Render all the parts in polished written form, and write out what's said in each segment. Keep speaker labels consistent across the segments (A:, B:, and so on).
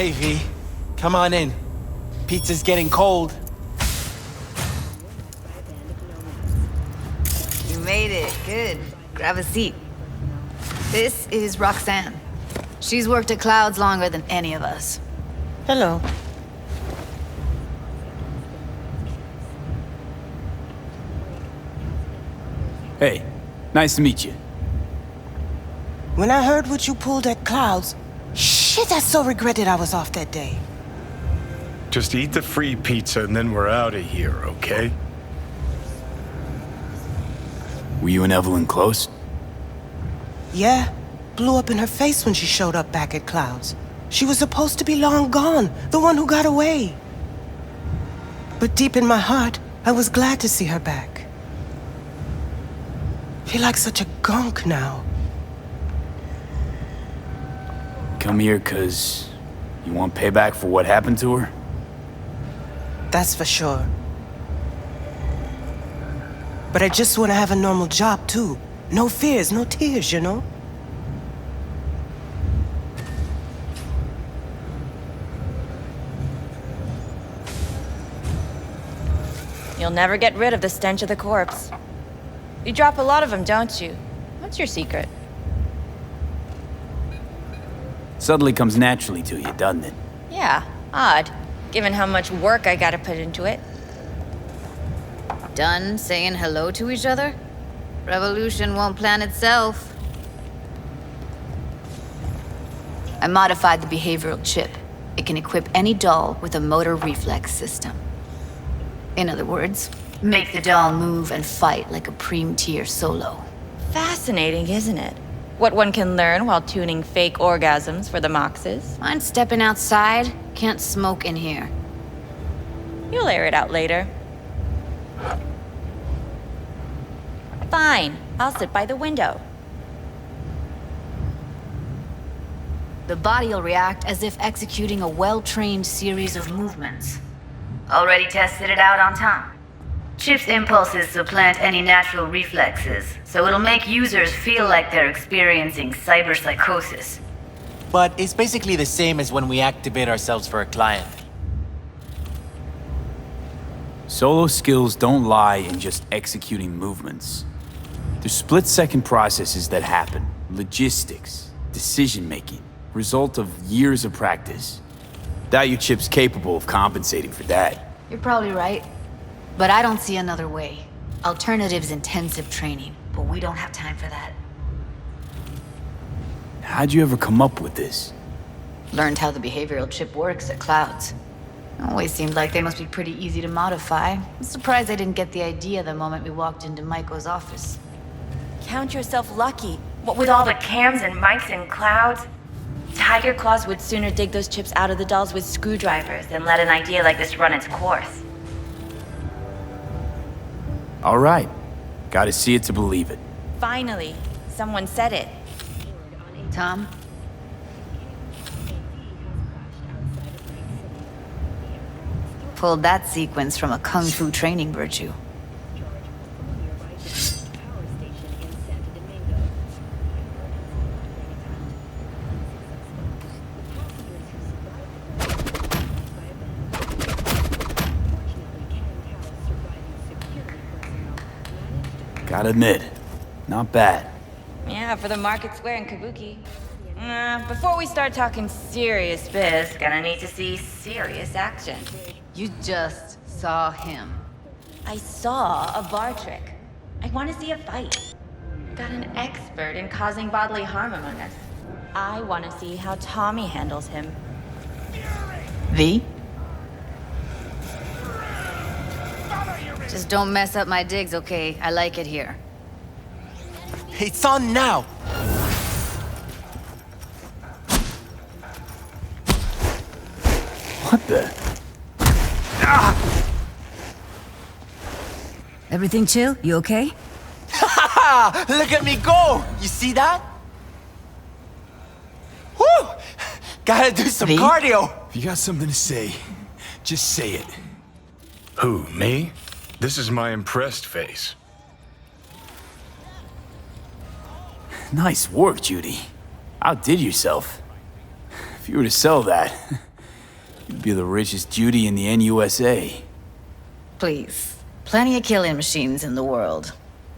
A: Hey, V. Come on in. Pizza's getting cold.
B: You made it. Good. Grab a seat. This is Roxanne. She's worked at Clouds longer than any of us.
C: Hello.
D: Hey, nice to meet you.
C: When I heard what you pulled at Clouds, shit, I so regretted I was off that day.
E: Just eat the free pizza and then we're out of here, okay?
D: Were you and Evelyn close?
C: Yeah, blew up in her face when she showed up back at Clouds. She was supposed to be long gone, the one who got away. But deep in my heart, I was glad to see her back. Feel like such a gunk now.
D: Come here 'cause you want payback for what happened to her?
C: That's for sure. But I just want to have a normal job, too. No fears, no tears, you know?
F: You'll never get rid of the stench of the corpse. You drop a lot of them, don't you? What's your secret?
D: Suddenly comes naturally to you, doesn't it?
F: Yeah, odd, given how much work I gotta put into it.
B: Done saying hello to each other? Revolution won't plan itself. I modified the behavioral chip. It can equip any doll with a motor reflex system. In other words, make the doll move and fight like a Preem-tier solo.
F: Fascinating, isn't it? What one can learn while tuning fake orgasms for the Moxes.
B: Mind stepping outside? Can't smoke in here.
F: You'll air it out later. Fine, I'll sit by the window.
B: The body'll react as if executing a well-trained series of movements. Already tested it out on Tom. Chip's impulses supplant any natural reflexes, so it'll make users feel like they're experiencing cyberpsychosis.
A: But it's basically the same as when we activate ourselves for a client.
D: Solo skills don't lie in just executing movements. There's split-second processes that happen. Logistics, decision-making, result of years of practice. Doubt your chip's capable of compensating for that.
B: You're probably right. But I don't see another way. Alternative's intensive training, but we don't have time for that.
D: How'd you ever come up with this?
B: Learned how the behavioral chip works at Clouds. Always seemed like they must be pretty easy to modify. I'm surprised I didn't get the idea the moment we walked into Maiko's office.
F: Count yourself lucky. What with all the cams and mics and Clouds? Tiger Claws would sooner dig those chips out of the dolls with screwdrivers than let an idea like this run its course.
D: All right. Gotta see it to believe it.
F: Finally, someone said it.
B: Tom? Pulled that sequence from a kung fu training virtue.
D: Gotta admit, not bad.
F: Yeah, for the market square in Kabuki. Before we start talking serious biz, gonna need to see serious action.
B: You just saw him.
F: I saw a bar trick. I want to see a fight. Got an expert in causing bodily harm among us. I want to see how Tommy handles him.
B: V? Just don't mess up my digs, okay? I like it here.
A: It's on now!
D: What the?
B: Everything chill? You okay?
A: Ha! Look at me go! You see that? Woo! Gotta do some
B: V?
A: cardio!
G: If you got something to say, just say it.
E: Who, me? This is my impressed face.
D: Nice work, Judy. Outdid yourself. If you were to sell that, You'd be the richest Judy in the NUSA.
B: Please. Plenty of killing machines in the world.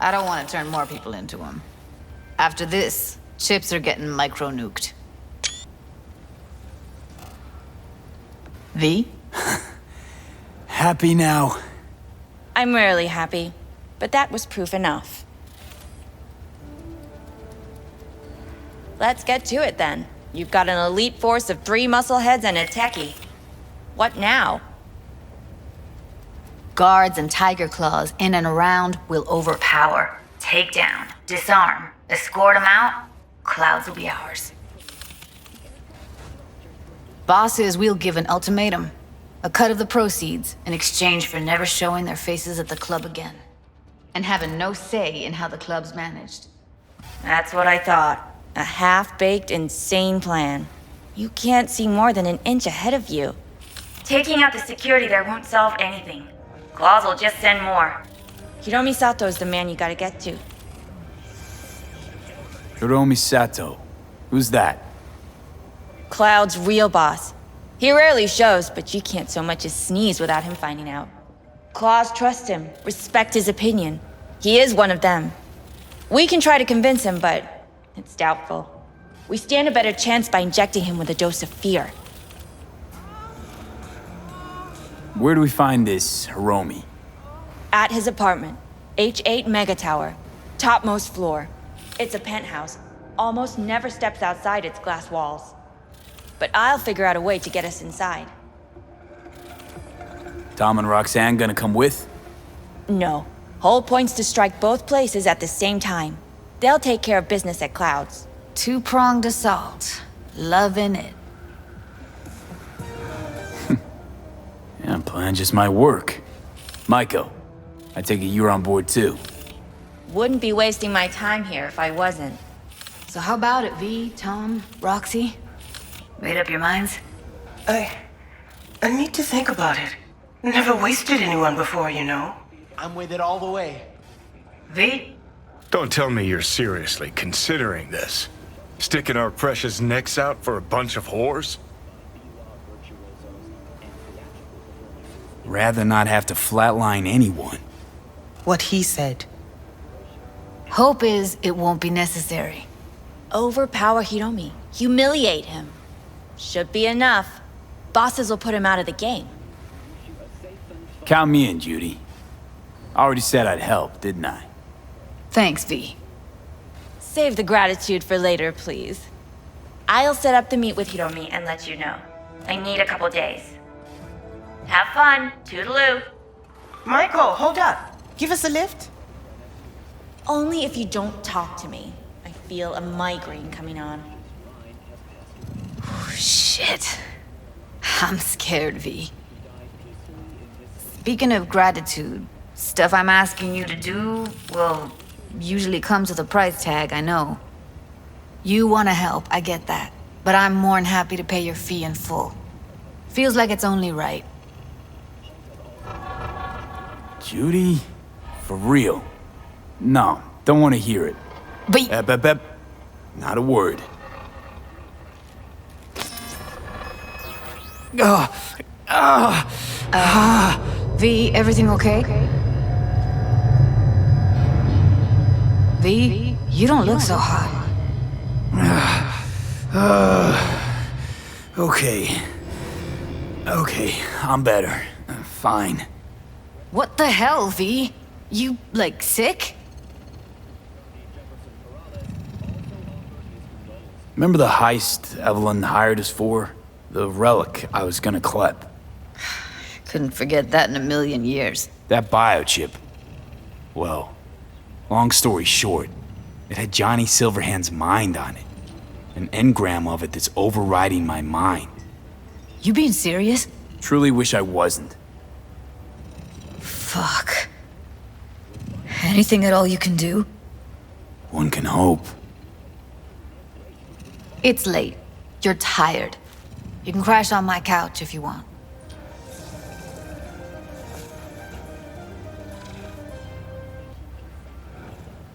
B: I don't want to turn more people into them. After this, chips are getting micro-nuked. V?
D: Happy now?
F: I'm rarely happy, but that was proof enough. Let's get to it then. You've got an elite force of 3 muscleheads and a techie. What now?
B: Guards and tiger claws in and around will overpower, take down, disarm, escort them out. Clouds will be ours. Bosses, we'll give an ultimatum. A cut of the proceeds in exchange for never showing their faces at the club again. And having no say in how the club's managed.
F: That's what I thought. A half-baked, insane plan. You can't see more than an inch ahead of you. Taking out the security there won't solve anything. Claws will just send more. Hiromi Sato's the man you gotta get to.
D: Hiromi Sato. Who's that?
F: Cloud's real boss. He rarely shows, but you can't so much as sneeze without him finding out. Claws trust him, respect his opinion. He is one of them. We can try to convince him, but it's doubtful. We stand a better chance by injecting him with a dose of fear.
D: Where do we find this Hiromi?
F: At his apartment, H8 Mega Tower, topmost floor. It's a penthouse, almost never steps outside its glass walls. But I'll figure out a way to get us inside.
D: Tom and Roxanne gonna come with?
F: No. Whole point's to strike both places at the same time. They'll take care of business at Clouds.
B: Two-pronged assault. Loving it.
D: Yeah, plan just might work. Maiko, I take it you're on board too.
F: Wouldn't be wasting my time here if I wasn't.
B: So how about it, V, Tom, Roxy? Made up your minds?
C: I need to think about it. Never wasted anyone before, you know.
A: I'm with it all the way.
B: V?
E: Don't tell me you're seriously considering this. Sticking our precious necks out for a bunch of whores?
D: Rather not have to flatline anyone.
C: What he said.
B: Hope is it won't be necessary.
F: Overpower Hiromi. Humiliate him. Should be enough. Bosses will put him out of the game.
D: Count me in, Judy. I already said I'd help, didn't I?
B: Thanks, V.
F: Save the gratitude for later, please. I'll set up the meet with Hiromi and let you know. I need a couple days. Have fun. Toodaloo.
C: Michael, hold up. Give us a lift.
F: Only if you don't talk to me. I feel a migraine coming on.
B: Shit. I'm scared, V. Speaking of gratitude, stuff I'm asking you to do, well, usually comes with a price tag, I know. You want to help, I get that. But I'm more than happy to pay your fee in full. Feels like it's only right.
D: Judy? For real? No, don't want to hear it.
B: But
D: Bep. Not a word.
B: V, everything okay? V, you don't look so hot.
D: Okay. Okay, I'm better. Fine.
B: What the hell, V? You, like, sick?
D: Remember the heist Evelyn hired us for? The relic I was gonna klep.
B: Couldn't forget that in a million years.
D: That biochip. Well, long story short, it had Johnny Silverhand's mind on it. An engram of it that's overriding my mind.
B: You being serious?
D: Truly wish I wasn't.
B: Fuck. Anything at all you can do?
D: One can hope.
B: It's late. You're tired. You can crash on my couch if you want.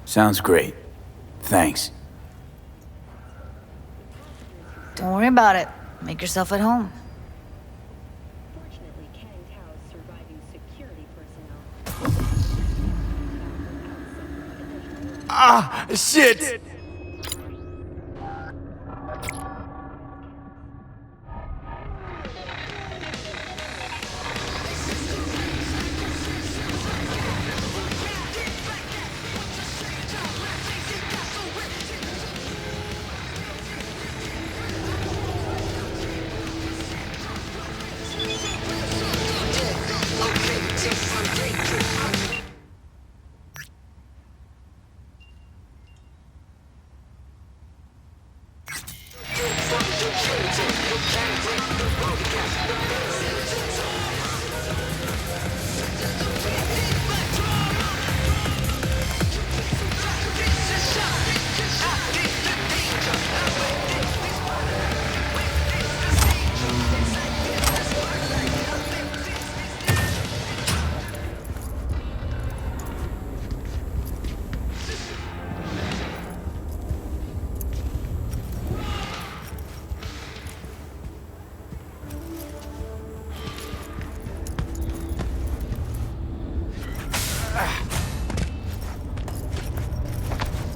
D: Sounds great. Thanks.
B: Don't worry about it. Make yourself at home.
G: Ah, shit!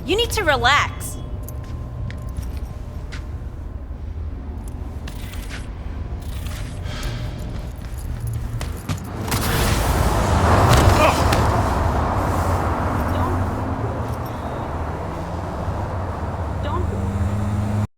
F: You need to relax.